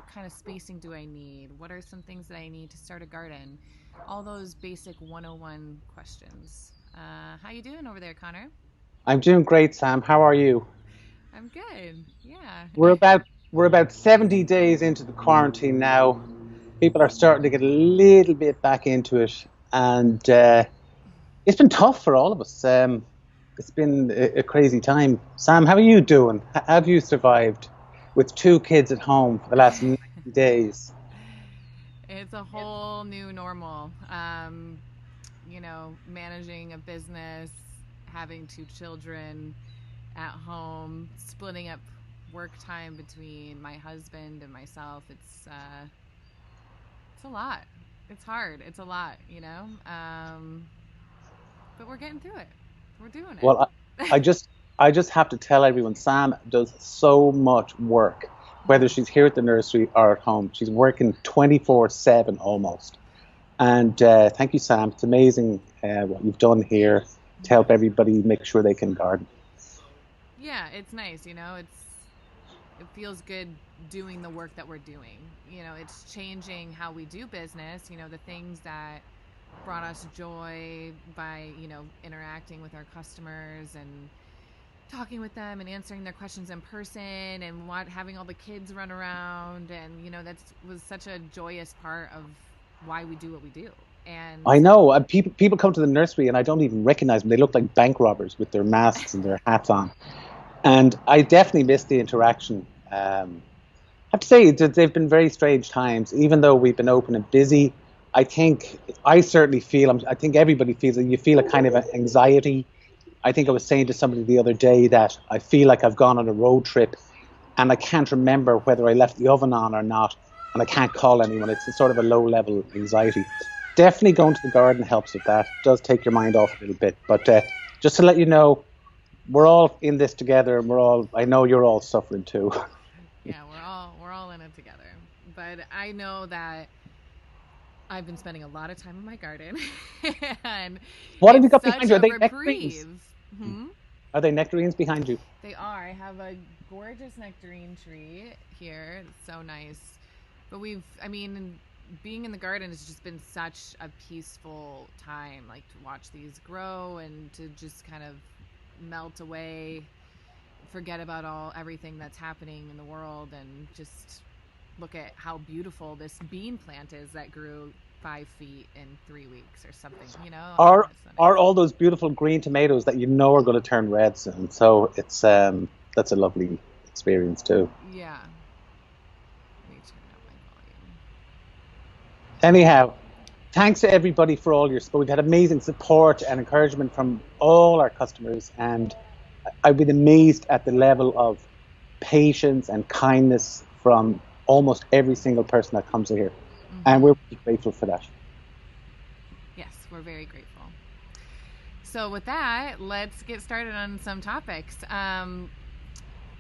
What kind of spacing do I need? What are some things that I need to start a garden? All those basic 101 questions. How you doing over there, Connor? I'm doing great, Sam. How are you? I'm good. Yeah. We're about we're about 70 days into the quarantine now. People are starting to get a little bit back into it, and it's been tough for all of us. It's been a crazy time. Sam, how are you doing? Have you survived with two kids at home for the last 90 days? It's a whole new normal. Managing a business, having two children at home, splitting up work time between my husband and myself. It's a lot. It's hard. It's a lot, but we're getting through it. We're doing Well, I, I it. just I just have to tell everyone, Sam does so much work, whether she's here at the nursery or at home. She's working 24/7 almost. And thank you, Sam. It's amazing what you've done here to help everybody make sure they can garden. Yeah, it's nice. It feels good doing the work that we're doing. It's changing how we do business. The things that brought us joy by interacting with our customers and talking with them and answering their questions in person and having all the kids run around, and that was such a joyous part of why we do what we do. And I know. And people come to the nursery and I don't even recognize them. They look like bank robbers with their masks and their hats on. And I definitely miss the interaction. I have to say that they've been very strange times, even though we've been open and busy. I certainly feel, I think everybody feels that you feel a kind of anxiety. I think I was saying to somebody the other day that I feel like I've gone on a road trip and I can't remember whether I left the oven on or not, and I can't call anyone. It's a sort of a low level anxiety. Definitely going to the garden helps with that. It does take your mind off a little bit. But just to let you know, we're all in this together, and I know you're all suffering too. yeah, we're all in it together. But I know that I've been spending a lot of time in my garden, and What have it's you got such behind you? Are a they nectarines? reprieve. Hmm? Are they nectarines behind you? They are. I have a gorgeous nectarine tree here. It's so nice. But being in the garden has just been such a peaceful time, like to watch these grow and to just kind of melt away, forget about everything that's happening in the world, and just look at how beautiful this bean plant is that grew 5 feet in 3 weeks or something. Are It's so are nice. all those beautiful green tomatoes that you know are going to turn red soon? So it's that's a lovely experience too. Yeah. Let me turn up my volume. Anyhow, thanks to everybody for all your support. We've had amazing support and encouragement from all our customers, and I've been amazed at the level of patience and kindness from almost every single person that comes here, and Hmm. we're really grateful for that. Yes, we're very grateful. So, with that, let's get started on some topics. I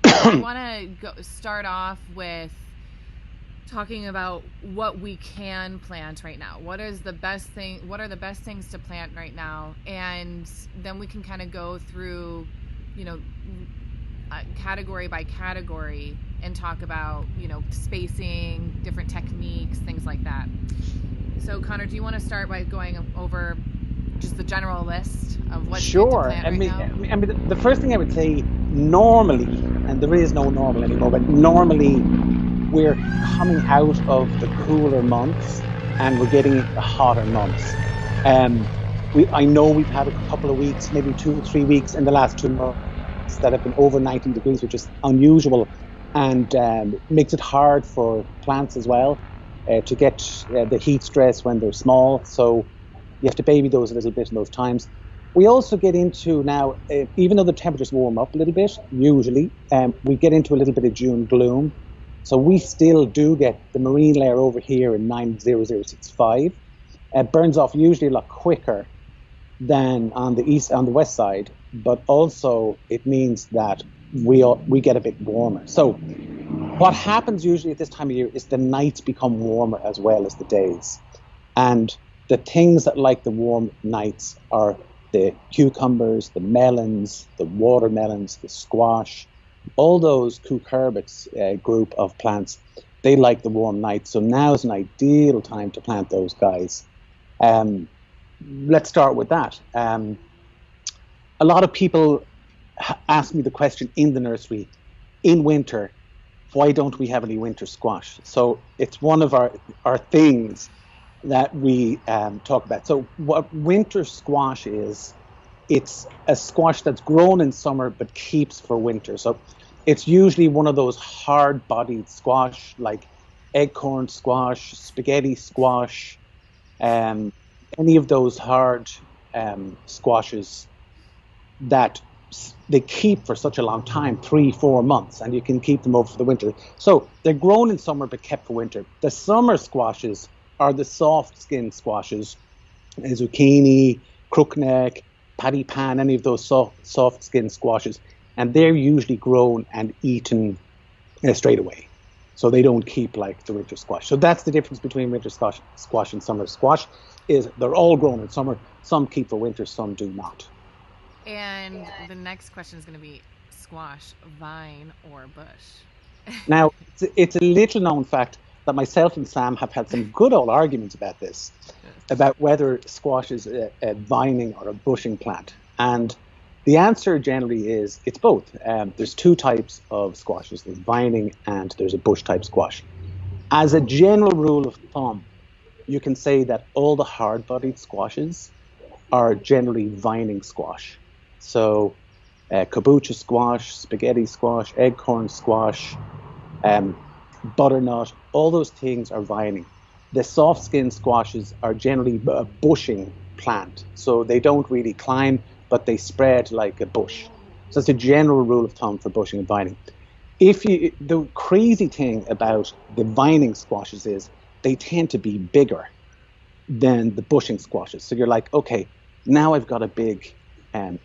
want to start off with talking about what we can plant right now. What is the best thing? What are the best things to plant right now? And then we can kind of go through, you know, category by category and talk about, spacing, different techniques, things like that. So, Connor, do you want to start by going over just the general list of what's good to Sure. plant right now? The first thing I would say, normally, and there is no normal anymore, but normally we're coming out of the cooler months and we're getting into the hotter months. Um, I know we've had a couple of weeks, maybe 2 or 3 weeks in the last 2 months that have been over 90 degrees, which is unusual and makes it hard for plants as well to get the heat stress when they're small. So you have to baby those a little bit in those times. We also get into now, even though the temperatures warm up a little bit, usually, we get into a little bit of June gloom. So we still do get the marine layer over here in 90065. It burns off usually a lot quicker than on the west side, but also it means that we get a bit warmer. So what happens usually at this time of year is the nights become warmer as well as the days. And the things that like the warm nights are the cucumbers, the melons, the watermelons, the squash, all those cucurbits group of plants. They like the warm nights. So now's an ideal time to plant those guys. Um, let's start with that. A lot of people ask me the question in the nursery, in winter, why don't we have any winter squash? So it's one of our things that we talk about. So what winter squash is, it's a squash that's grown in summer but keeps for winter. So it's usually one of those hard-bodied squash like acorn squash, spaghetti squash, um, any of those hard squashes that they keep for such a long time, 3-4 months, and you can keep them over for the winter. So they're grown in summer but kept for winter. The summer squashes are the soft skin squashes, zucchini, crookneck, paddy pan, any of those soft skin squashes, and they're usually grown and eaten straight away. So they don't keep like the winter squash. So that's the difference between winter squash and summer squash, is they're all grown in summer. Some keep for winter, some do not. And the next question is going to be squash, vine, or bush? Now, it's a little known fact that myself and Sam have had some good old arguments about this, about whether squash is a vining or a bushing plant. And the answer generally is it's both. There's two types of squashes. There's vining and there's a bush type squash. As a general rule of thumb, you can say that all the hard-bodied squashes are generally vining squash. So kabocha squash, spaghetti squash, acorn squash, butternut, all those things are vining. The soft skin squashes are generally a bushing plant. So they don't really climb, but they spread like a bush. So it's a general rule of thumb for bushing and vining. The crazy thing about the vining squashes is they tend to be bigger than the bushing squashes. So you're like, okay, now I've got a big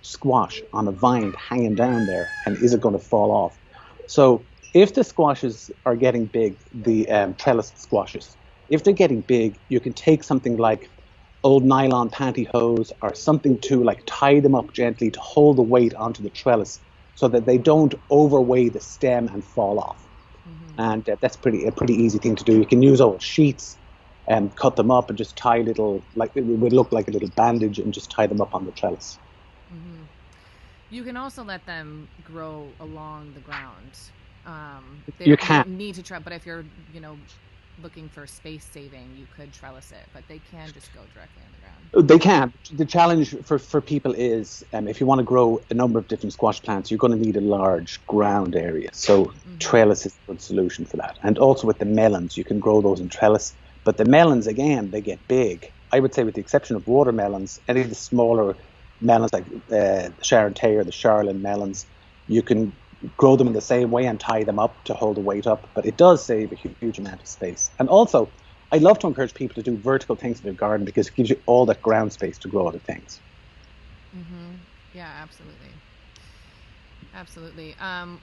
squash on a vine hanging down there, and is it going to fall off? So if the squashes are getting big, the trellis squashes, if they're getting big, you can take something like old nylon pantyhose or something to like tie them up gently to hold the weight onto the trellis so that they don't overweigh the stem and fall off. Mm-hmm. And that's a pretty easy thing to do. You can use old sheets and cut them up and just tie little, like it would look like a little bandage, and just tie them up on the trellis. Mm-hmm. You can also let them grow along the ground. You can. They need to try, but if you're, looking for space saving, you could trellis it, but they can just go directly on the ground. They can. The challenge for people is if you want to grow a number of different squash plants, you're going to need a large ground area. So trellis is a good solution for that. And also with the melons, you can grow those in trellis. But the melons, again, they get big. I would say with the exception of watermelons, any of the smaller melons like the Sharon-Tay or the Charlene melons, you can grow them in the same way and tie them up to hold the weight up, but it does save a huge amount of space. And also, I love to encourage people to do vertical things in their garden because it gives you all that ground space to grow other things. Mm-hmm. Yeah, absolutely.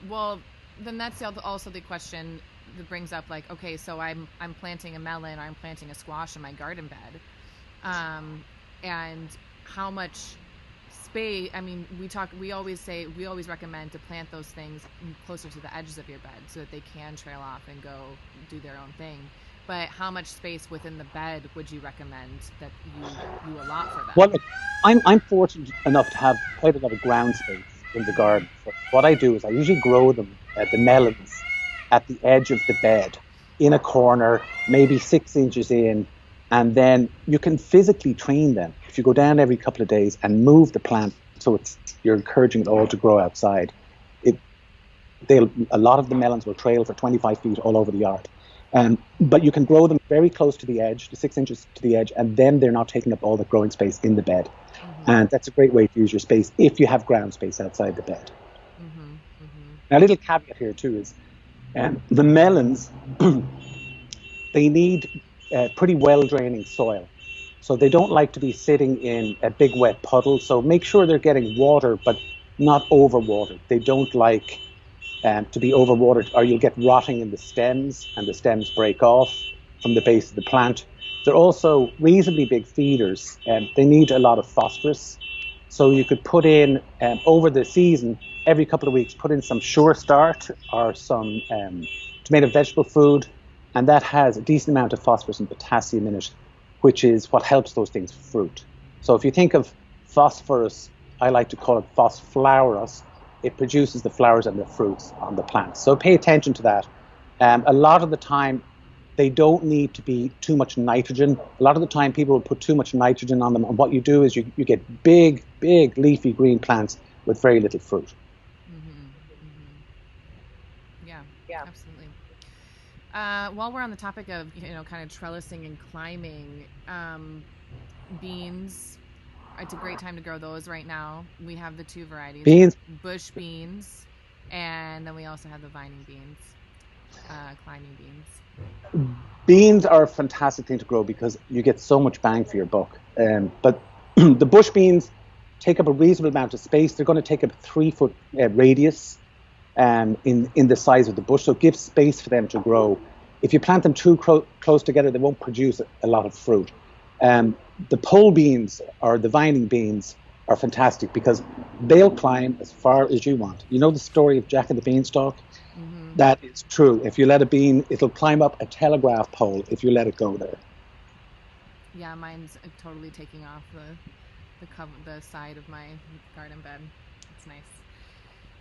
Well, then that's also the question that brings up, like, okay, so I'm planting a melon or I'm planting a squash in my garden bed, and how much space? I mean, we always recommend to plant those things closer to the edges of your bed so that they can trail off and go do their own thing. But how much space within the bed would you recommend that you allot for them? Well, look, I'm fortunate enough to have quite a lot of ground space in the garden. So what I do is I usually grow them, the melons, at the edge of the bed, in a corner, maybe 6 inches in, and then you can physically train them. If you go down every couple of days and move the plant, so you're encouraging it all to grow outside, a lot of the melons will trail for 25 feet all over the yard. But you can grow them very close to the edge, the 6 inches to the edge, and then they're not taking up all the growing space in the bed. Mm-hmm. And that's a great way to use your space if you have ground space outside the bed. Mm-hmm. Mm-hmm. Now, a little caveat here too is the melons, they need pretty well-draining soil. So they don't like to be sitting in a big wet puddle. So make sure they're getting water, but not overwatered. They don't like to be overwatered, or you'll get rotting in the stems, and the stems break off from the base of the plant. They're also reasonably big feeders, and they need a lot of phosphorus. So you could put in, over the season, every couple of weeks, put in some Sure Start or some tomato vegetable food, and that has a decent amount of phosphorus and potassium in it, which is what helps those things fruit. So if you think of phosphorus, I like to call it phosphorus. It produces the flowers and the fruits on the plants. So pay attention to that. A lot of the time, they don't need to be too much nitrogen. A lot of the time, people will put too much nitrogen on them, and what you do is you get big, big leafy green plants with very little fruit. Yeah, absolutely. While we're on the topic of kind of trellising and climbing, beans, it's a great time to grow those right now. We have the two varieties: beans, bush beans, and then we also have the vining beans, climbing beans. Beans are a fantastic thing to grow because you get so much bang for your buck. But the bush beans take up a reasonable amount of space. They're going to take up a 3-foot radius in the size of the bush, so it gives space for them to grow. If you plant them too close together, they won't produce a lot of fruit. The pole beans or the vining beans are fantastic because they'll climb as far as you want. You know the story of Jack and the Beanstalk? Mm-hmm. That is true. If you let a bean, it'll climb up a telegraph pole if you let it go there. Yeah, mine's totally taking off the side of my garden bed. It's nice.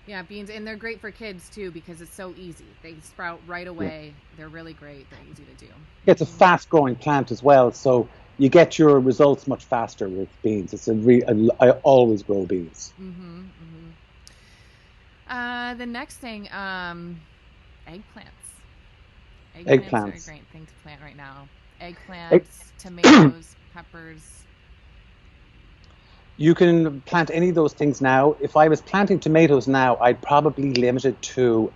Yeah, beans, and they're great for kids too because it's so easy. They sprout right away. Yeah. They're really great. They're easy to do. It's a fast-growing plant as well, so you get your results much faster with beans. I always grow beans. Mm-hmm, mm-hmm. The next thing, eggplants. Eggplants are a great thing to plant right now. Eggplants, tomatoes, peppers. You can plant any of those things now. If I was planting tomatoes now, I'd probably limit it to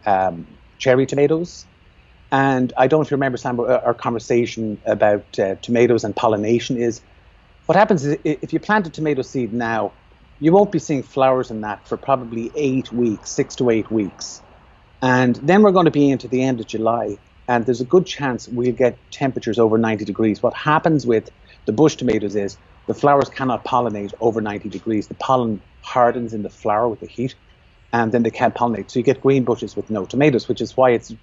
cherry tomatoes. And I don't know if you remember, Sam, our conversation about tomatoes and pollination is, what happens is if you plant a tomato seed now, you won't be seeing flowers in that for probably 8 weeks, 6 to 8 weeks. And then we're going to be into the end of July, and there's a good chance we'll get temperatures over 90 degrees. What happens with the bush tomatoes is the flowers cannot pollinate over 90 degrees. The pollen hardens in the flower with the heat, and then they can't pollinate. So you get green bushes with no tomatoes, which is why it's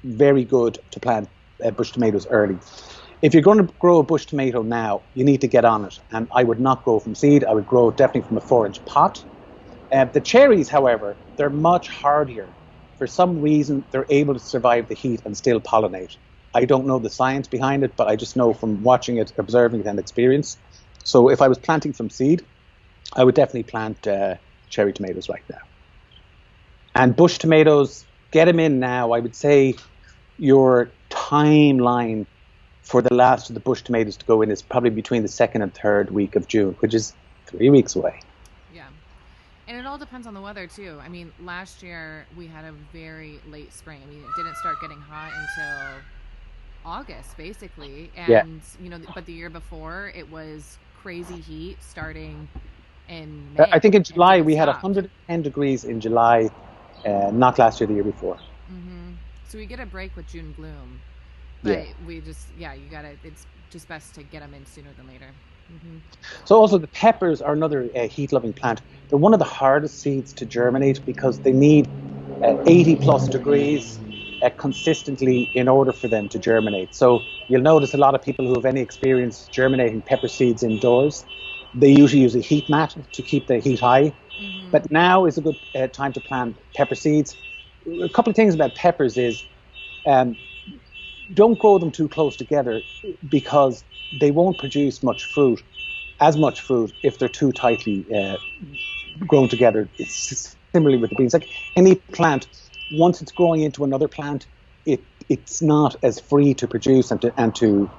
very good to plant bush tomatoes early. If you're going to grow a bush tomato now, you need to get on it. And I would not grow from seed. I would grow definitely from a 4-inch pot. The cherries, however, they're much hardier. For some reason, they're able to survive the heat and still pollinate. I don't know the science behind it, but I just know from watching it, observing it, and experience. So if I was planting from seed, I would definitely plant cherry tomatoes right now. And bush tomatoes, get them in now. I would say your timeline for the last of the bush tomatoes to go in is probably between the 2nd and 3rd week of June, which is 3 weeks away. Yeah. And it all depends on the weather too. I mean, last year we had a very late spring. I mean, it didn't start getting hot until August basically. And, but the year before it was crazy heat starting in May. I think in July we had 110 degrees in July, not last year, the year before. Mm-hmm. So we get a break with June gloom, but we just, it's just best to get them in sooner than later. Mm-hmm. So also the peppers are another heat-loving plant. They're one of the hardest seeds to germinate because they need 80 plus degrees consistently in order for them to germinate. So you'll notice a lot of people who have any experience germinating pepper seeds indoors, they usually use a heat mat to keep the heat high. Mm-hmm. But now is a good time to plant pepper seeds. A couple of things about peppers is don't grow them too close together because they won't produce as much fruit if they're too tightly grown together. It's similarly with the beans. Like any plant, once it's growing into another plant, it's not as free to produce and to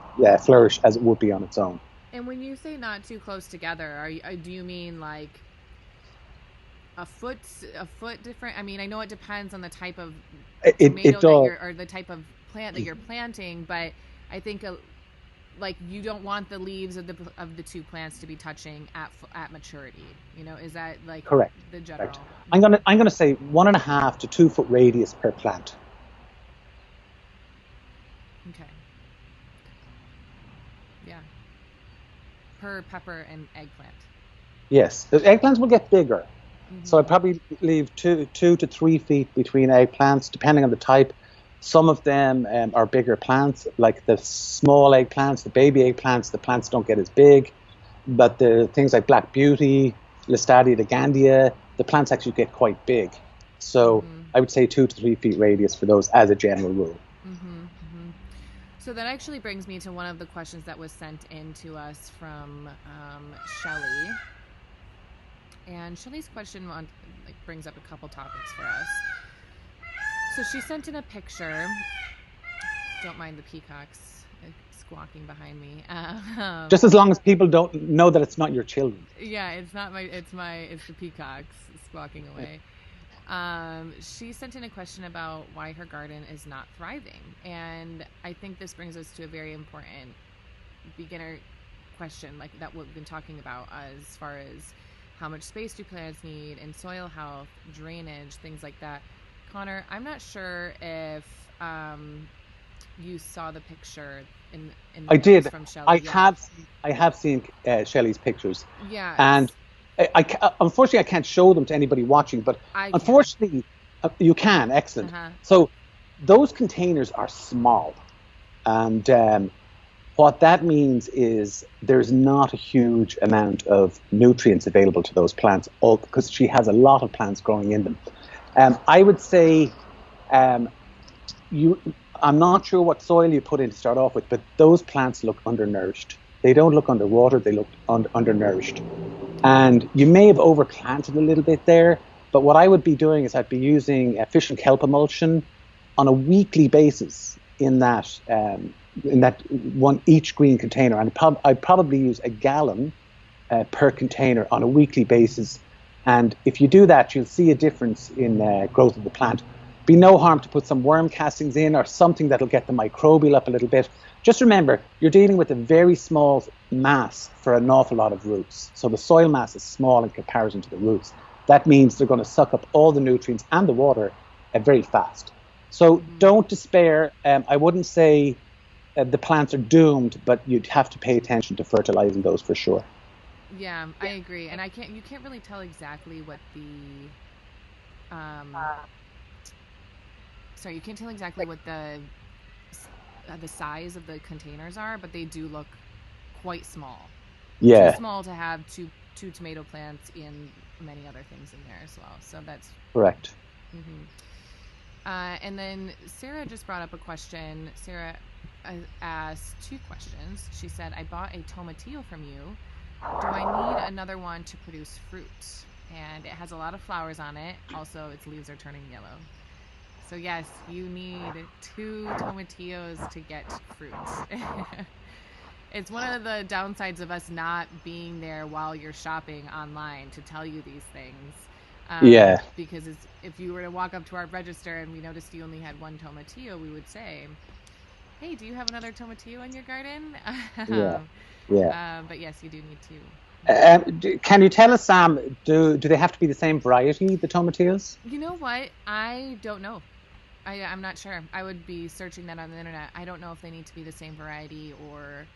flourish as it would be on its own. And when you say not too close together, do you mean like a foot different? I mean, I know it depends on the type of tomato or the type of plant that you're planting, but I think like you don't want the leaves of the two plants to be touching at maturity. Is that like correct? The general. Correct. I'm gonna say 1.5 to 2 foot radius per plant. Okay. Yeah. Per pepper and eggplant. Yes, the eggplants will get bigger. Mm-hmm. So I probably leave 2 to 3 feet between eggplants, depending on the type. Some of them are bigger plants, like the small eggplants, the baby eggplants. The plants don't get as big, but the things like Black Beauty, Listadia Gandia, the plants actually get quite big. So Mm-hmm. I would say 2 to 3 feet radius for those as a general rule. Mm-hmm. Mm-hmm. So that actually brings me to one of the questions that was sent in to us from Shelly. And Shelly's question brings up a couple topics for us. So she sent in a picture. Don't mind the peacocks squawking behind me. Just as long as people don't know that it's not your children. Yeah, it's not my. It's the peacocks squawking away. She sent in a question about why her garden is not thriving, and I think this brings us to a very important beginner question, like that what we've been talking about as far as how much space do plants need and soil health, drainage, things like that. Connor, I'm not sure if you saw the picture in the I post did. from I Shelley. Yeah. have. I have seen Shelley's pictures, Yeah. and unfortunately I can't show them to anybody watching. But I can. unfortunately, you can. Excellent. Uh-huh. So those containers are small, and what that means is there's not a huge amount of nutrients available to those plants, all because she has a lot of plants growing in them. I would say um, you. I'm not sure what soil you put in to start off with, but those plants look undernourished. They don't look underwater; they look undernourished. And you may have overplanted a little bit there, but what I would be doing is I'd be using fish and kelp emulsion on a weekly basis in that one each green container, and I'd probably use a gallon per container on a weekly basis. And if you do that, you'll see a difference in growth of the plant. Be no harm to put some worm castings in or something that'll get the microbial up a little bit. Just remember, you're dealing with a very small mass for an awful lot of roots. So the soil mass is small in comparison to the roots. That means they're going to suck up all the nutrients and the water very fast. So don't despair. I wouldn't say the plants are doomed, but you'd have to pay attention to fertilizing those for sure. Yeah, I agree. And you can't really tell exactly what um, you can't tell exactly what the size of the containers are, but they do look quite small. Too Yeah, small to have two tomato plants and many other things in there as well. So that's correct. Mm-hmm. And then Sarah just brought up a question. Sarah asked two questions. She said, I bought a tomatillo from you. Do I need another one to produce fruit? And it has a lot of flowers on it. Also, its leaves are turning yellow. So yes, you need 2 tomatillos to get fruit. It's one of the downsides of us not being there while you're shopping online to tell you these things. Yeah, Because if you were to walk up to our register and we noticed you only had 1 tomatillo, we would say, hey, do you have another tomatillo in your garden? yeah, yeah. But yes, you do need 2. Can you tell us, Sam, do they have to be the same variety, the tomatillos? You know what? I don't know. I'm not sure. I would be searching that on the internet. I don't know if they need to be the same variety or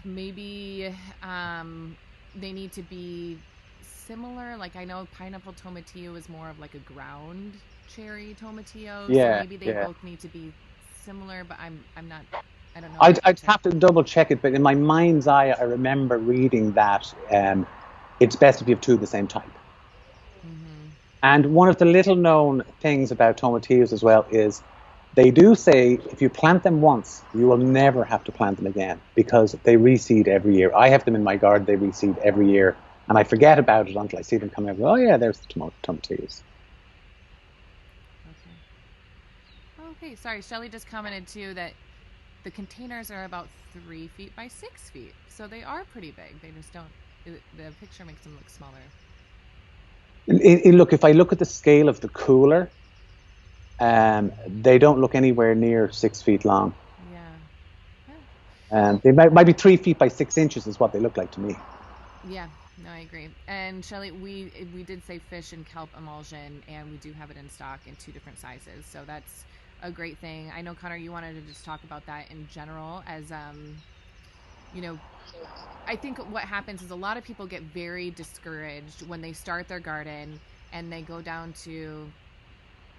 maybe they need to be similar. Like I know pineapple tomatillo is more of like a ground cherry tomatillo, so Yeah, maybe they yeah. both need to be similar. But I'm not. I don't know enough I'd to. have to double check it, but in my mind's eye, I remember reading that it's best if you have two of the same type. Mm-hmm. And one of the little known things about tomatillos as well is they do say if you plant them once, you will never have to plant them again because they reseed every year. I have them in my garden, they reseed every year. And I forget about it until I see them coming up. Oh, yeah, there's the tomatillos. Okay. Okay. Sorry, Shelly just commented too that the containers are about 3 feet by 6 feet, so they are pretty big. They just don't. The picture makes them look smaller. Look, if I look at the scale of the cooler, they don't look anywhere near 6 feet long. Yeah. Yeah. They might be 3 feet by 6 inches, is what they look like to me. Yeah, no, I agree. And Shelly, we did say fish and kelp emulsion, and we do have it in stock in 2 different sizes. So that's a great thing. I know Connor, you wanted to just talk about that in general, as you know, I think what happens is a lot of people get very discouraged when they start their garden and they go down to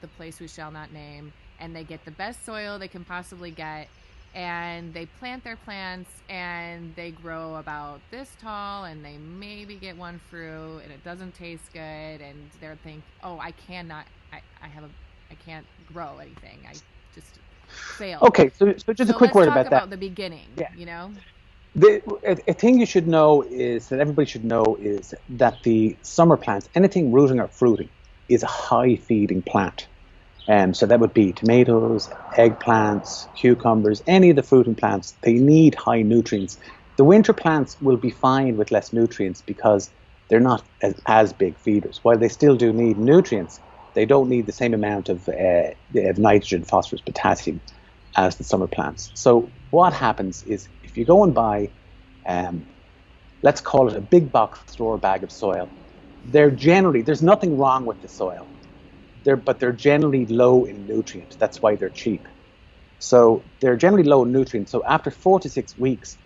the place we shall not name, and they get the best soil they can possibly get, and they plant their plants, and they grow about this tall, and they maybe get one fruit, and it doesn't taste good, and they're thinking, oh, I can't grow anything. I just failed. Okay, so just a quick word about that. Let's talk about the beginning, Yeah. A thing you should know is that everybody should know is that the summer plants, anything rooting or fruiting, is a high feeding plant. So that would be tomatoes, eggplants, cucumbers, any of the fruiting plants. They need high nutrients. The winter plants will be fine with less nutrients because they're not as big feeders. While they still do need nutrients, they don't need the same amount of nitrogen, phosphorus, potassium as the summer plants. So what happens is if you go and buy, let's call it a big box store bag of soil, there's nothing wrong with the soil. But they're generally low in nutrient. That's why they're cheap. So they're generally low in nutrients. So after 4 to 6 weeks,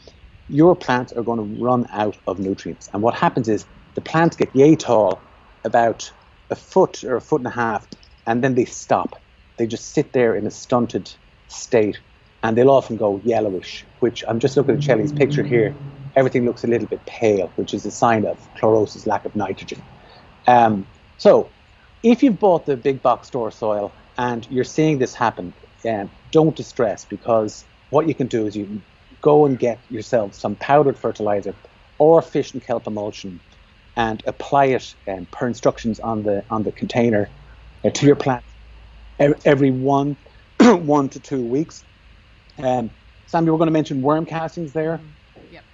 your plants are going to run out of nutrients. And what happens is the plants get yay tall, about a foot or a foot and a half, and then they stop. They just sit there in a stunted state, and they'll often go yellowish, which I'm just looking at Shelley's picture here. Everything looks a little bit pale, which is a sign of chlorosis, lack of nitrogen. So if you've bought the big box store soil and you're seeing this happen, don't distress, because what you can do is you can go and get yourself some powdered fertilizer or fish and kelp emulsion and apply it per instructions on the container to your plant every 1 to 2 weeks. Sam, you were going to mention worm castings there. Yep.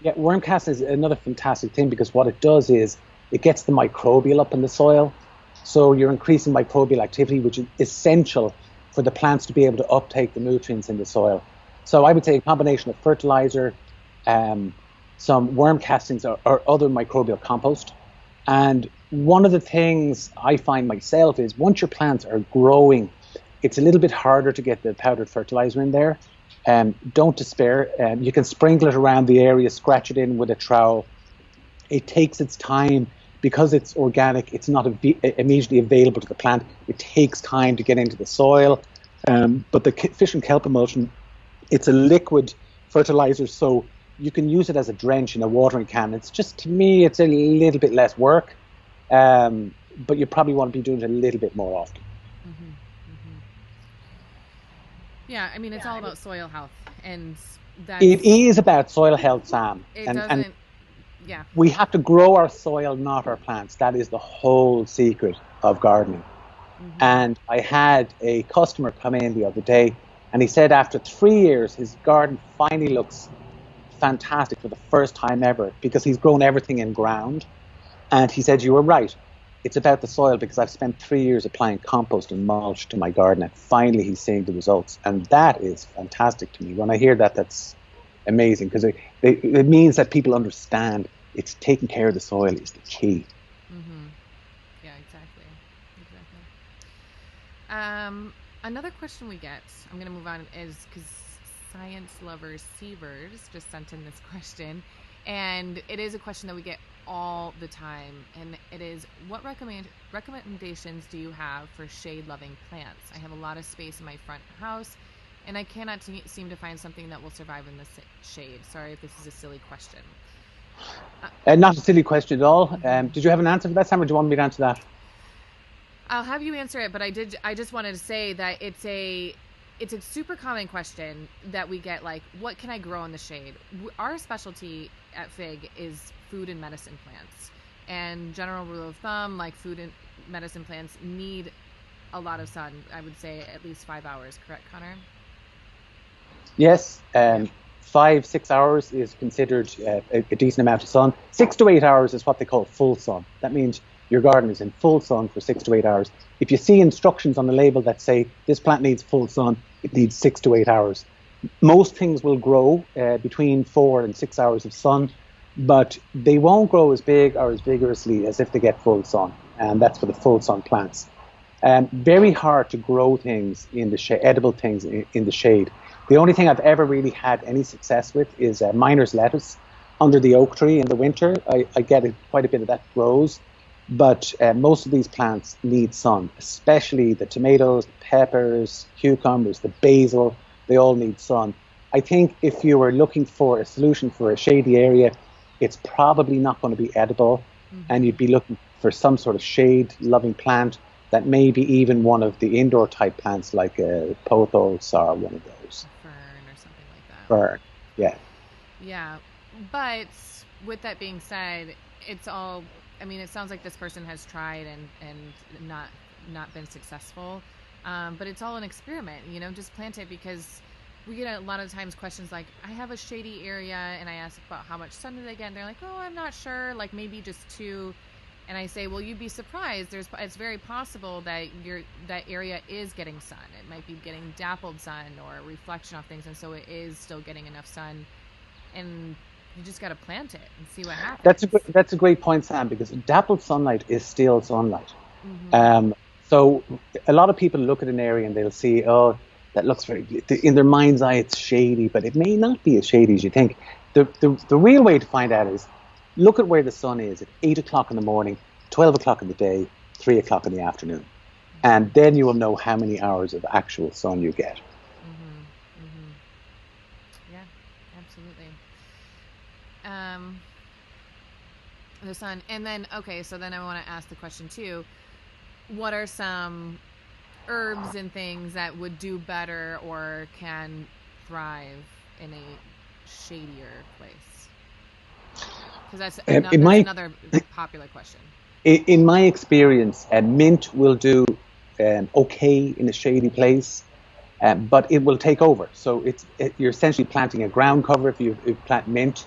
Yeah, worm casting is another fantastic thing because what it does is it gets the microbial up in the soil. So you're increasing microbial activity, which is essential for the plants to be able to uptake the nutrients in the soil. So I would say a combination of fertilizer, some worm castings or other microbial compost. And one of the things I find myself is once your plants are growing, it's a little bit harder to get the powdered fertilizer in there. Don't despair. You can sprinkle it around the area, scratch it in with a trowel. It takes its time. Because it's organic, it's not immediately available to the plant. It takes time to get into the soil. But the fish and kelp emulsion, it's a liquid fertilizer, so you can use it as a drench in a watering can. It's just, to me, it's a little bit less work, but you probably want to be doing it a little bit more often. Mm-hmm. Mm-hmm. Yeah, I mean, it's all about soil health, and it is about soil health, Sam. Yeah. We have to grow our soil, not our plants. That is the whole secret of gardening. Mm-hmm. And I had a customer come in the other day, and he said after 3 years, his garden finally looks fantastic for the first time ever because he's grown everything in ground. And he said, you were right. It's about the soil because I've spent 3 years applying compost and mulch to my garden, and finally he's seeing the results. And that is fantastic to me. When I hear that, that's amazing because it means that people understand it's taking care of the soil is the key. Mm-hmm. Yeah, exactly. Another question we get, I'm going to move on, is because science lovers Sievers just sent in this question, and it is a question that we get all the time, and it is, what recommendations do you have for shade-loving plants? I have a lot of space in my front house, and I cannot seem to find something that will survive in the shade. Sorry if this is a silly question. Not a silly question at all. Did you have an answer for that, Sam, or do you want me to answer that? I'll have you answer it, but I just wanted to say that it's a super common question that we get, like, what can I grow in the shade? Our specialty at FIG is food and medicine plants. And general rule of thumb, like, food and medicine plants need a lot of sun. I would say at least 5 hours. Correct, Conor? Yes. 5-6 hours is considered a decent amount of sun. 6 to 8 hours is what they call full sun. That means your garden is in full sun for 6 to 8 hours. If you see instructions on the label that say this plant needs full sun, it needs 6 to 8 hours. Most things will grow between 4 and 6 hours of sun, but they won't grow as big or as vigorously as if they get full sun, and that's for the full sun plants. Very hard to grow things in the shade, edible things in the shade. The only thing I've ever really had any success with is miner's lettuce under the oak tree in the winter. I get quite a bit of that grows. But most of these plants need sun, especially the tomatoes, the peppers, cucumbers, the basil. They all need sun. I think if you were looking for a solution for a shady area, it's probably not going to be edible, and you'd Mm-hmm. be looking for some sort of shade-loving plant that may be even one of the indoor type plants like a pothos or one of those. A fern or something like that. Fern, yeah. Yeah, but with that being said, it's all. I mean, it sounds like this person has tried and not been successful. But it's all an experiment. Just plant it because we get a lot of times questions like, I have a shady area, and I ask about how much sun do they get, and they're like, oh, I'm not sure, like maybe just two. And I say, well, you'd be surprised. It's very possible that that area is getting sun. It might be getting dappled sun or reflection off things, and so it is still getting enough sun. And you just got to plant it and see what happens. That's a great point, Sam, because dappled sunlight is still sunlight. Mm-hmm. Um, so a lot of people look at an area and they'll see, oh, that looks very, in their mind's eye, it's shady, but it may not be as shady as you think. The real way to find out is look at where the sun is at 8 o'clock in the morning, 12 o'clock in the day, 3 o'clock in the afternoon. And then you will know how many hours of actual sun you get. Mm-hmm. Mm-hmm. Yeah, absolutely. Um, the sun, and then okay, so then I want to ask the question too. What are some herbs and things that would do better or can thrive in a shadier place? Because In that's my another popular question. in my experience, mint will do okay in a shady place, but it will take over. So you're essentially planting a ground cover if you plant mint.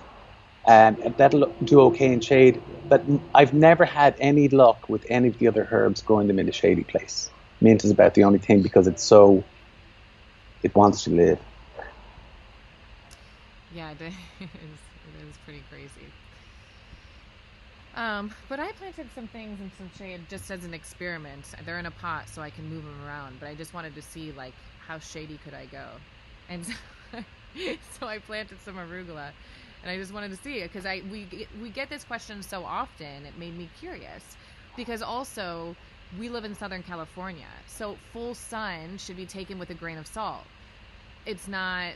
That'll do okay in shade, but I've never had any luck with any of the other herbs growing them in a shady place. Mint is about the only thing because it wants to live. Yeah, it is pretty crazy. But I planted some things in some shade just as an experiment. They're in a pot, so I can move them around. But I just wanted to see like how shady could I go, and so, so I planted some arugula, and I just wanted to see it because we get this question so often. It made me curious because also we live in Southern California, so full sun should be taken with a grain of salt. It's not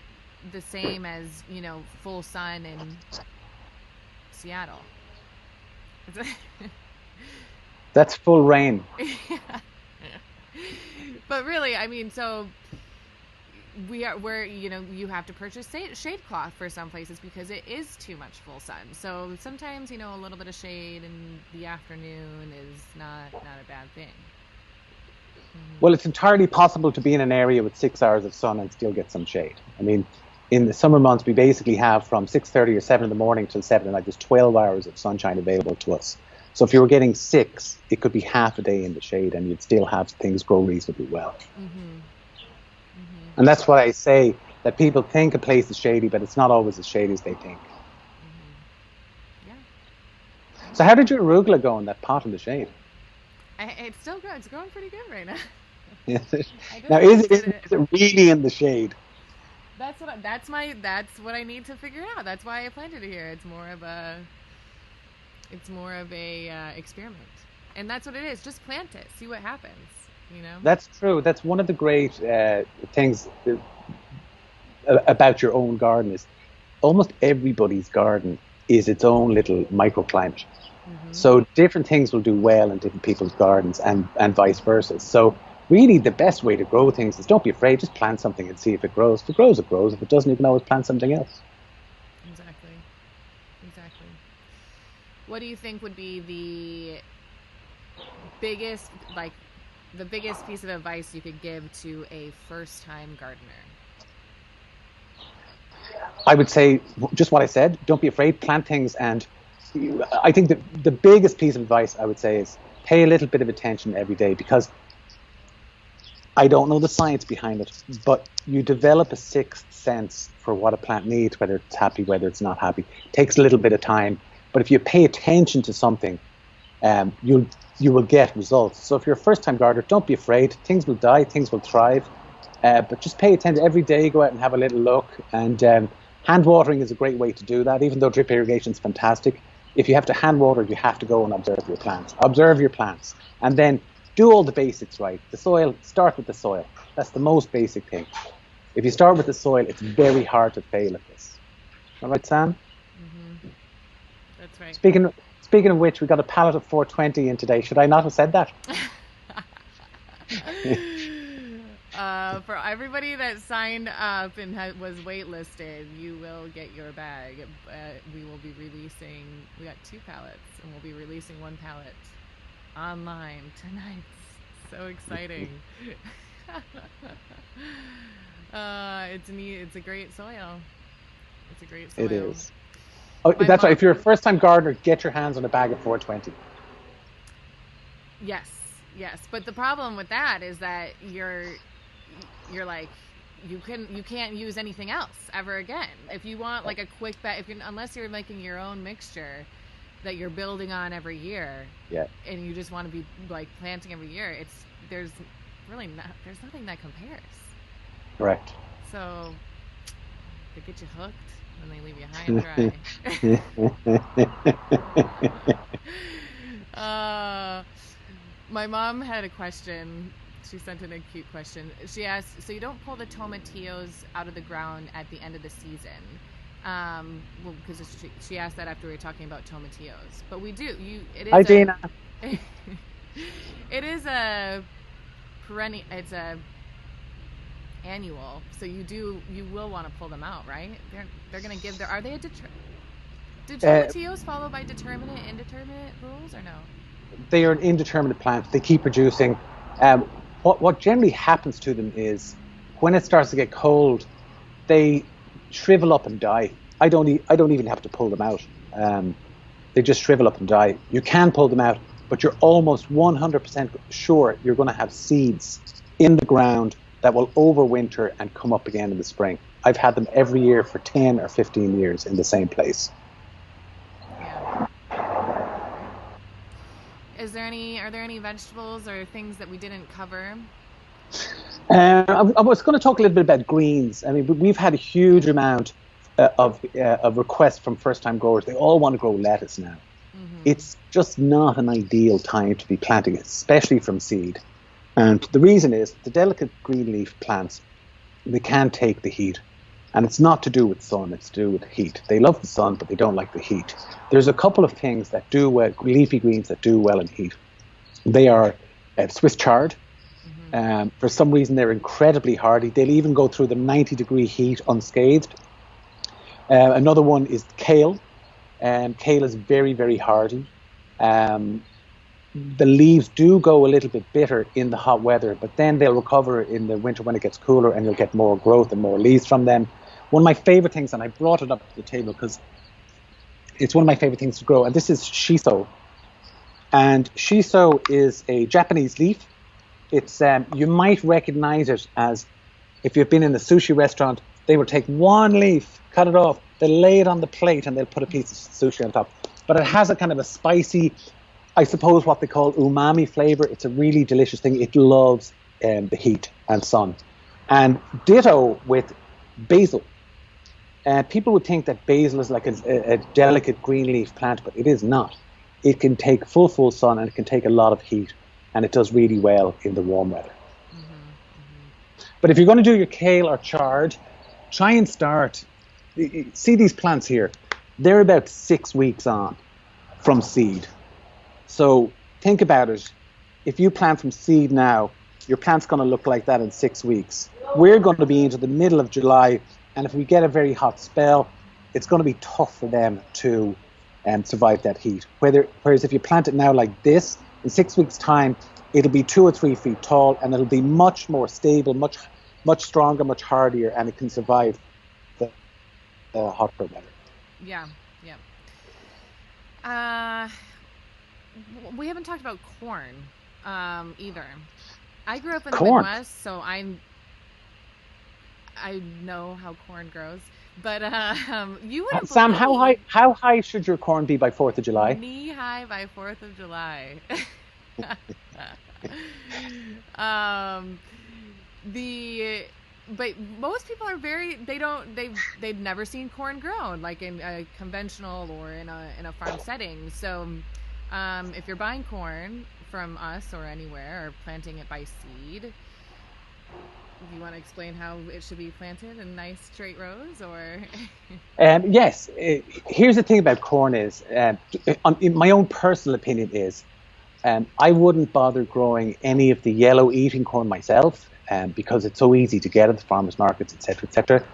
the same as full sun in Seattle. That's full rain. Yeah. But really, I mean, so we're you have to purchase shade cloth for some places because it is too much full sun. So sometimes a little bit of shade in the afternoon is not a bad thing. Mm-hmm. Well, it's entirely possible to be in an area with 6 hours of sun and still get some shade. I mean, in the summer months, we basically have from 6:30 or 7 in the morning till 7 at night, there's 12 hours of sunshine available to us. So if you were getting 6, it could be half a day in the shade and you'd still have things grow reasonably well. Mm-hmm. Mm-hmm. And that's why I say that people think a place is shady, but it's not always as shady as they think. Mm-hmm. Yeah. So how did your arugula go in that pot in the shade? It's still growing. It's growing pretty good right now. Now, is it really in the shade? That's what I need to figure out. That's why I planted it here. It's more of a experiment, and that's what it is. Just plant it, see what happens. That's true. That's one of the great things about your own garden is almost everybody's garden is its own little microclimate. Mm-hmm. So different things will do well in different people's gardens and vice versa. So really the best way to grow things is don't be afraid, just plant something and see if it grows. If it grows, it grows. If it doesn't, you can always plant something else. Exactly. What do you think would be the biggest piece of advice you could give to a first-time gardener? I would say just what I said. Don't be afraid, plant things. And I think the biggest piece of advice I would say is pay a little bit of attention every day, because I don't know the science behind it, but you develop a sixth sense for what a plant needs, whether it's happy, whether it's not happy. It takes a little bit of time, but if you pay attention to something, you will get results. So if you're a first-time gardener, don't be afraid. Things will die, things will thrive, but just pay attention every day. Go out and have a little look. And hand watering is a great way to do that. Even though drip irrigation is fantastic, If you have to hand water, you have to go and observe your plants. Observe your plants. And then do all the basics right. The soil, start with the soil. That's the most basic thing. If you start with the soil, it's very hard to fail at this. All right, Sam? Mm-hmm. That's right. Speaking of which, we got a pallet of 420 in today. Should I not have said that? For everybody that signed up and was waitlisted, you will get your bag. We will be releasing, we got 2 pallets, and we'll be releasing 1 pallet online tonight. So exciting. It's neat. It's a great soil. It's a great soil. It is. Oh, that's right. If you're a first-time gardener, get your hands on a bag of 420. Yes. But the problem with that is that you're like, you can't use anything else ever again. If you want like a quick unless you're making your own mixture that you're building on every year. Yeah. And you just want to be like planting every year, there's nothing that compares. Correct. So they get you hooked and they leave you high and dry. My mom had a question. She sent in a cute question. She asked, so you don't pull the tomatillos out of the ground at the end of the season? Well, because she asked that after we were talking about tomatillos. But we do. Hi, Dina. It is a perennial. It's a annual. So you will want to pull them out, right? They're going to give are they do tomatillos follow by determinate, indeterminate rules or no? They are an indeterminate plant. They keep producing. What generally happens to them is when it starts to get cold, they shrivel up and die. I don't even have to pull them out. They just shrivel up and die. You can pull them out, but you're almost 100% sure you're going to have seeds in the ground that will overwinter and come up again in the spring. I've had them every year for 10 or 15 years in the same place. Yeah. Are there any vegetables or things that we didn't cover? I was going to talk a little bit about greens. I mean, we've had a huge amount of requests from first-time growers. They all want to grow lettuce now. Mm-hmm. It's just not an ideal time to be planting it, especially from seed. And the reason is the delicate green leaf plants, they can't take the heat. And it's not to do with sun, it's to do with heat. They love the sun, but they don't like the heat. There's a couple of things that do well, leafy greens that do well in heat. They are Swiss chard. Mm-hmm. For some reason, they're incredibly hardy. They'll even go through the 90-degree heat unscathed. Another one is kale. Kale is very, very hardy. The leaves do go a little bit bitter in the hot weather, but then they'll recover in the winter when it gets cooler and you'll get more growth and more leaves from them. One of my favorite things, and I brought it up to the table because it's one of my favorite things to grow, and this is shiso. And shiso is a Japanese leaf. It's you might recognize it as, if you've been in a sushi restaurant, they will take one leaf, cut it off, they'll lay it on the plate and they'll put a piece of sushi on top. But it has a kind of a spicy, I suppose what they call umami flavor. It's a really delicious thing. It loves the heat and sun. And ditto with basil. People would think that basil is like a delicate green leaf plant, but it is not. It can take full sun and it can take a lot of heat, and it does really well in the warm weather. Mm-hmm, mm-hmm. But if you're going to do your kale or chard, try and start. See these plants here. They're about 6 weeks on from seed. So think about it. If you plant from seed now, your plant's going to look like that in 6 weeks. We're going to be into the middle of July, and if we get a very hot spell, it's going to be tough for them to survive that heat. Whereas if you plant it now like this, in 6 weeks' time, it'll be 2 or 3 feet tall, and it'll be much more stable, much stronger, much hardier, and it can survive the hotter weather. Yeah. We haven't talked about corn either. I grew up in the Midwest, so I know how corn grows. But you wouldn't Sam, how high should your corn be by 4th of July? Knee high by 4th of July. but most people are they've never seen corn grown like in a conventional or in a farm setting. So if you're buying corn from us or anywhere or planting it by seed, do you want to explain how it should be planted in nice straight rows or? Yes. Here's the thing about corn is, in my own personal opinion is, I wouldn't bother growing any of the yellow eating corn myself, because it's so easy to get at the farmers markets, etc., etc.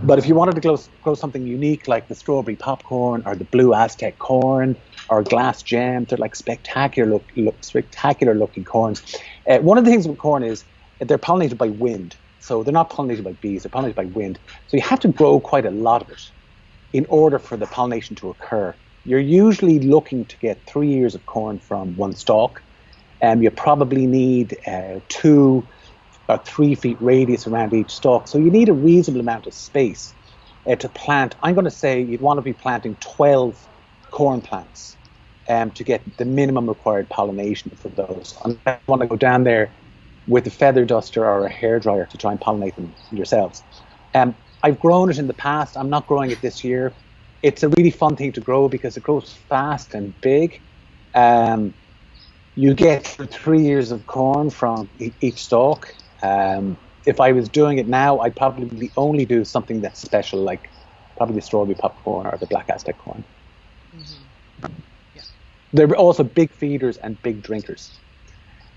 But if you wanted to grow something unique like the strawberry popcorn or the blue Aztec corn or glass gem, they're like spectacular looking corns. One of the things with corn is they're pollinated by wind. So they're not pollinated by bees, they're pollinated by wind. So you have to grow quite a lot of it in order for the pollination to occur. You're usually looking to get 3 ears of corn from one stalk. You probably need 2 or 3 feet radius around each stalk. So you need a reasonable amount of space to plant. I'm going to say you'd want to be planting 12 corn plants to get the minimum required pollination for those. And you want to go down there with a feather duster or a hairdryer to try and pollinate them yourselves. I've grown it in the past. I'm not growing it this year. It's a really fun thing to grow because it grows fast and big. You get 3 ears of corn from each stalk. If I was doing it now, I'd probably only do something that's special, like probably the strawberry popcorn or the black Aztec corn. Mm-hmm. Yeah. They're also big feeders and big drinkers.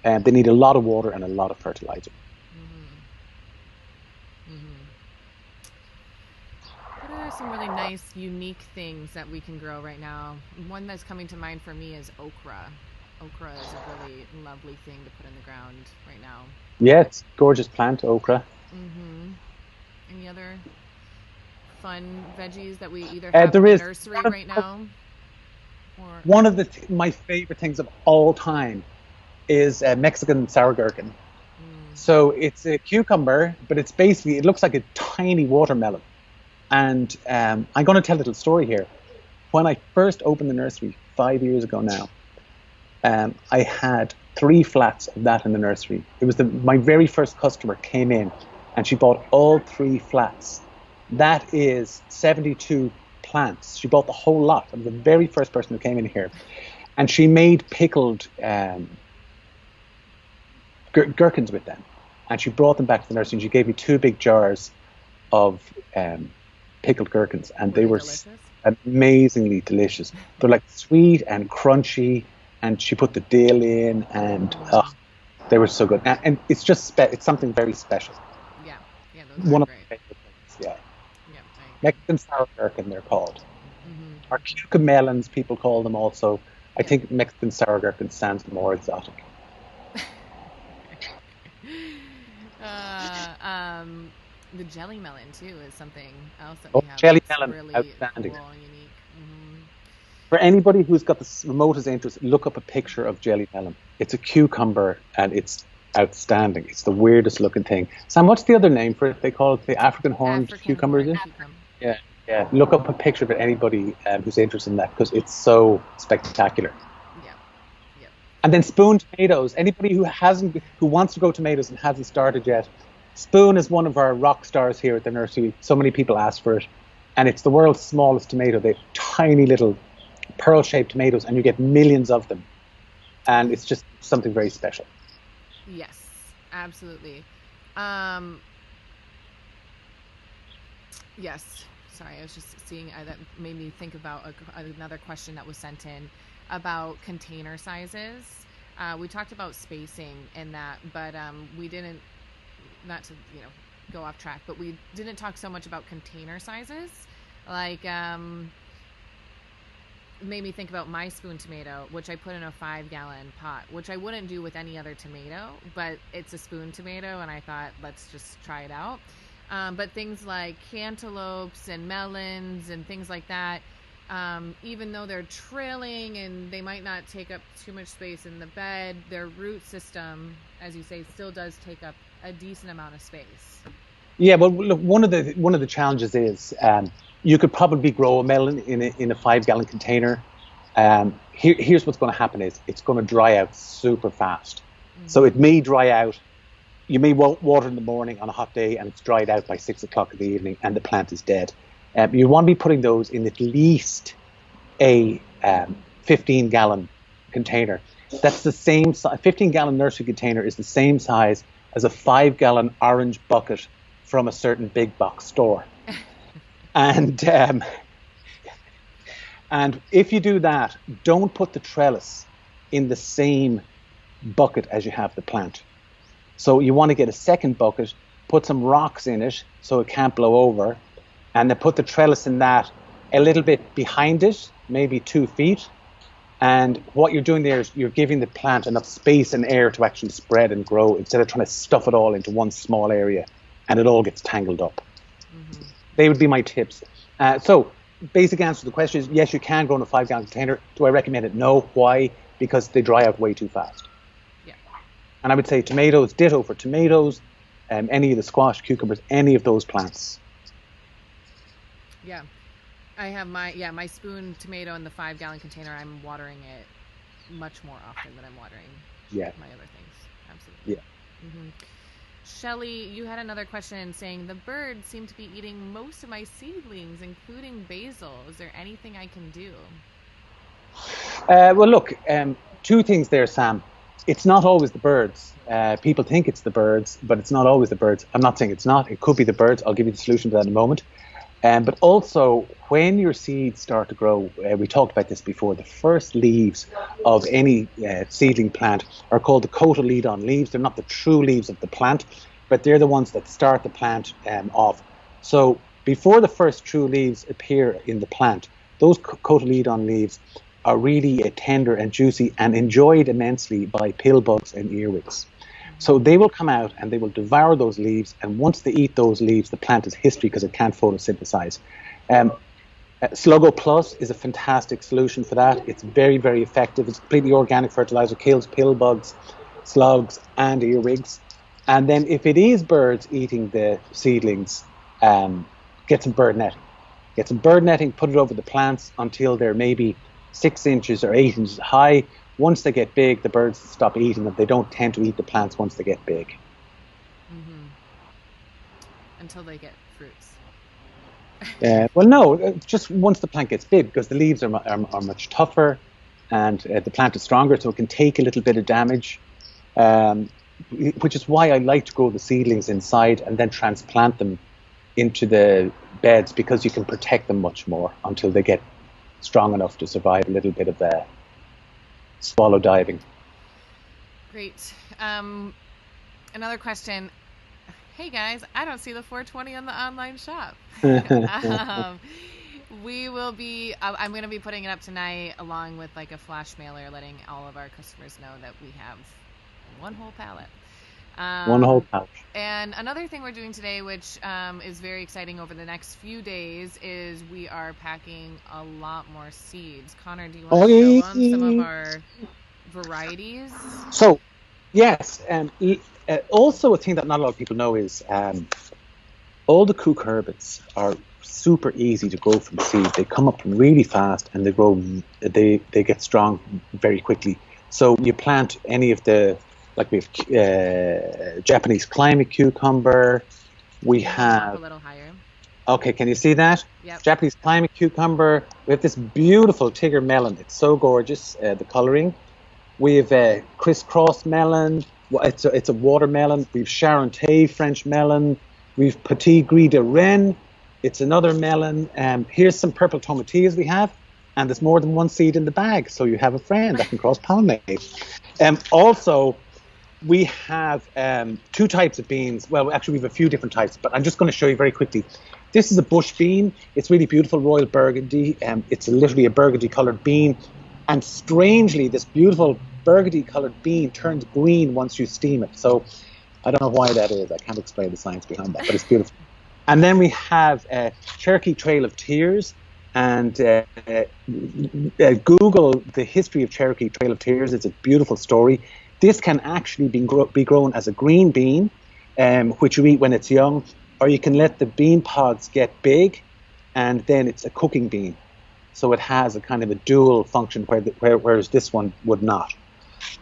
They need a lot of water and a lot of fertilizer. What are some really nice, unique things that we can grow right now? One that's coming to mind for me is okra. Okra is a really lovely thing to put in the ground right now. Yeah, it's gorgeous plant, okra. Mm-hmm. Any other fun veggies that we either have in the nursery right now? Or... One of my favorite things of all time is Mexican sour gherkin. So it's a cucumber, but it looks like a tiny watermelon. And I'm going to tell a little story here. When I first opened the nursery 5 years ago now, I had 3 flats of that in the nursery. It was my very first customer came in and she bought all 3 flats. That is 72 plants. She bought the whole lot. I was the very first person who came in here. And she made pickled gherkins with them. And she brought them back to the nursery and she gave me 2 big jars of pickled gherkins. And they were amazingly delicious. They're like sweet and crunchy. And she put the dill in, and they were so good. And it's just it's something very special. Yeah, those are great. My favorite things. Yeah. Mexican sour gherkin, they're called. Mm-hmm. Or cucamelons, people call them also. I think Mexican sour gherkin sounds more exotic. The jelly melon too is something else that we have. Jelly melon, really outstanding. Cool and unique. Mm-hmm. For anybody who's got the remotest interest, look up a picture of jelly melon. It's a cucumber and it's outstanding. It's the weirdest looking thing. Sam, what's the other name for it? They call it the African horned cucumber, is it? Yeah. Look up a picture of it, anybody who's interested in that, because it's so spectacular. Yeah. And then spoon tomatoes. Anybody who wants to grow tomatoes and hasn't started yet, spoon is one of our rock stars here at the nursery. So many people ask for it. And it's the world's smallest tomato. They're tiny little pearl-shaped tomatoes, and you get millions of them. And it's just something very special. Yes, absolutely. Yes. Sorry, I was just seeing that made me think about another question that was sent in about container sizes. We talked about spacing in that, but we didn't, not to go off track, but we didn't talk so much about container sizes. Like made me think about my spoon tomato, which I put in a 5-gallon pot, which I wouldn't do with any other tomato, but it's a spoon tomato, and I thought, let's just try it out. But things like cantaloupes and melons and things like that, even though they're trailing and they might not take up too much space in the bed, their root system, as you say, still does take up a decent amount of space. Yeah, well, look, one of the challenges is you could probably grow a melon in a 5-gallon container. Here's what's going to happen is it's going to dry out super fast. Mm-hmm. So it may dry out you may water in the morning on a hot day and it's dried out by 6 o'clock in the evening and the plant is dead. You want to be putting those in at least a 15-gallon container. That's the same size. A 15-gallon nursery container is the same size as a 5-gallon orange bucket from a certain big box store. And if you do that, don't put the trellis in the same bucket as you have the plant. So you want to get a second bucket, put some rocks in it so it can't blow over, and then put the trellis in that a little bit behind it, maybe 2 feet. And what you're doing there is you're giving the plant enough space and air to actually spread and grow instead of trying to stuff it all into one small area and it all gets tangled up. Mm-hmm. They would be my tips. So basic answer to the question is yes, you can grow in a 5-gallon container. Do I recommend it? No. Why? Because they dry out way too fast. Yeah. And I would say tomatoes, ditto for tomatoes, any of the squash, cucumbers, any of those plants. Yeah. I have my spoon tomato in the 5-gallon container. I'm watering it much more often than I'm watering my other things. Absolutely. Yeah. Mm-hmm. Shelly, you had another question saying the birds seem to be eating most of my seedlings, including basil. Is there anything I can do? Well, look, 2 things there, Sam. It's not always the birds. People think it's the birds, but it's not always the birds. I'm not saying it's not. It could be the birds. I'll give you the solution to that in a moment. But also, when your seeds start to grow, we talked about this before, the first leaves of any seedling plant are called the cotyledon leaves. They're not the true leaves of the plant, but they're the ones that start the plant off. So before the first true leaves appear in the plant, those cotyledon leaves are really tender and juicy and enjoyed immensely by pill bugs and earwigs. So they will come out and they will devour those leaves, and once they eat those leaves, the plant is history because it can't photosynthesize. Sluggo Plus is a fantastic solution for that. It's very, very effective. It's completely organic fertilizer, kills pill bugs, slugs, and earwigs. And then if it is birds eating the seedlings, get some bird netting. Get some bird netting, put it over the plants until they're maybe 6 inches or 8 inches high. Once they get big, the birds stop eating them. They don't tend to eat the plants once they get big. Mm-hmm. Until they get fruits. Well, no, just once the plant gets big, because the leaves are much tougher and the plant is stronger, so it can take a little bit of damage, which is why I like to grow the seedlings inside and then transplant them into the beds, because you can protect them much more until they get strong enough to survive a little bit of swallow diving. Great. Another question. Hey guys, I don't see the 420 on the online shop. We will be, I'm going to be putting it up tonight along with like a flash mailer letting all of our customers know that we have one whole pallet. One whole pouch. And another thing we're doing today, which is very exciting over the next few days, is we are packing a lot more seeds. Conor, do you want to show them some of our varieties? So, yes. Also, a thing that not a lot of people know is all the cucurbits are super easy to grow from seed. They come up really fast and they grow. They get strong very quickly. So you plant any of the, like we have Japanese climate cucumber. We have a little higher. Okay, can you see that? Yep. Japanese climate cucumber. We have this beautiful Tigger melon. It's so gorgeous, the colouring. We have crisscross melon. It's a watermelon. We have Charentais French melon. We have Petit Gris de Rennes. It's another melon. Here's some purple tomatillas we have. And there's more than one seed in the bag, so you have a friend that can cross-pollinate. Also, we have 2 types of beans. Well, actually, we have a few different types, but I'm just going to show you very quickly. This is a bush bean. It's really beautiful, royal burgundy. It's literally a burgundy-coloured bean. And strangely, this beautiful burgundy-coloured bean turns green once you steam it. So I don't know why that is. I can't explain the science behind that, but it's beautiful. And then we have Cherokee Trail of Tears. And Google the history of Cherokee Trail of Tears. It's a beautiful story. This can actually be grown as a green bean, which you eat when it's young, or you can let the bean pods get big, and then it's a cooking bean. So it has a kind of a dual function, whereas this one would not.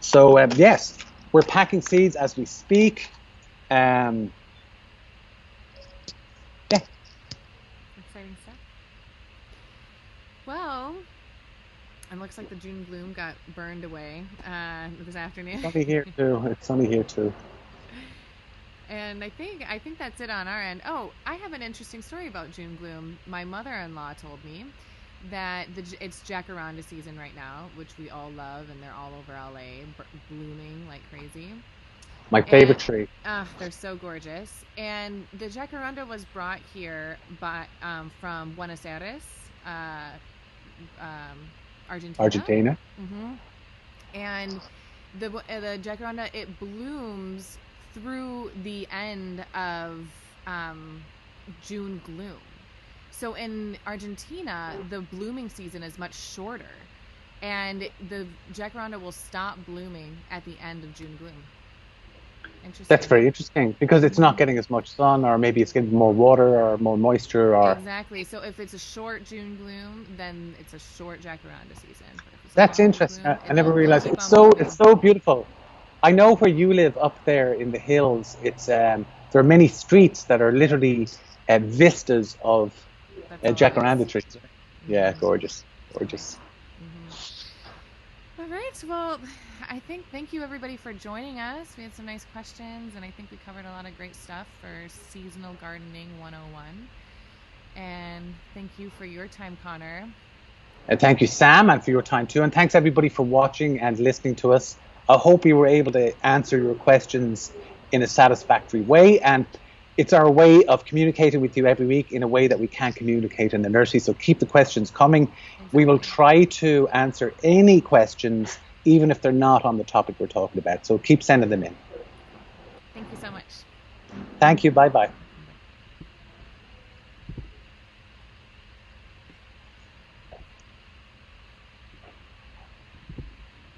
So yes, we're packing seeds as we speak. Yeah. Exciting stuff. Well, it looks like the June gloom got burned away this afternoon. It's only here too. It's only here too. And I think that's it on our end. Oh, I have an interesting story about June gloom. My mother-in-law told me that it's jacaranda season right now, which we all love, and they're all over LA, blooming like crazy. My favorite tree. They're so gorgeous. And the jacaranda was brought here by from Buenos Aires, Argentina. Argentina. Mm-hmm. And the jacaranda, it blooms through the end of June gloom. So in Argentina, the blooming season is much shorter, and the jacaranda will stop blooming at the end of June gloom. Interesting. That's very interesting because it's not getting as much sun, or maybe it's getting more water or more moisture. Or exactly. So if it's a short June gloom, then it's a short jacaranda season. That's interesting. Gloom, I never realized it's so beautiful. I know where you live up there in the hills. It's there are many streets that are literally vistas of jacaranda trees. Yeah, gorgeous. Mm-hmm. All right. Well, thank you everybody for joining us. We had some nice questions, and I think we covered a lot of great stuff for Seasonal Gardening 101. And thank you for your time, Conor. And thank you, Sam, and for your time too. And thanks everybody for watching and listening to us. I hope we were able to answer your questions in a satisfactory way. And it's our way of communicating with you every week in a way that we can't communicate in the nursery. So keep the questions coming. Exactly. We will try to answer any questions, even if they're not on the topic we're talking about. So keep sending them in. Thank you so much. Thank you. Bye-bye.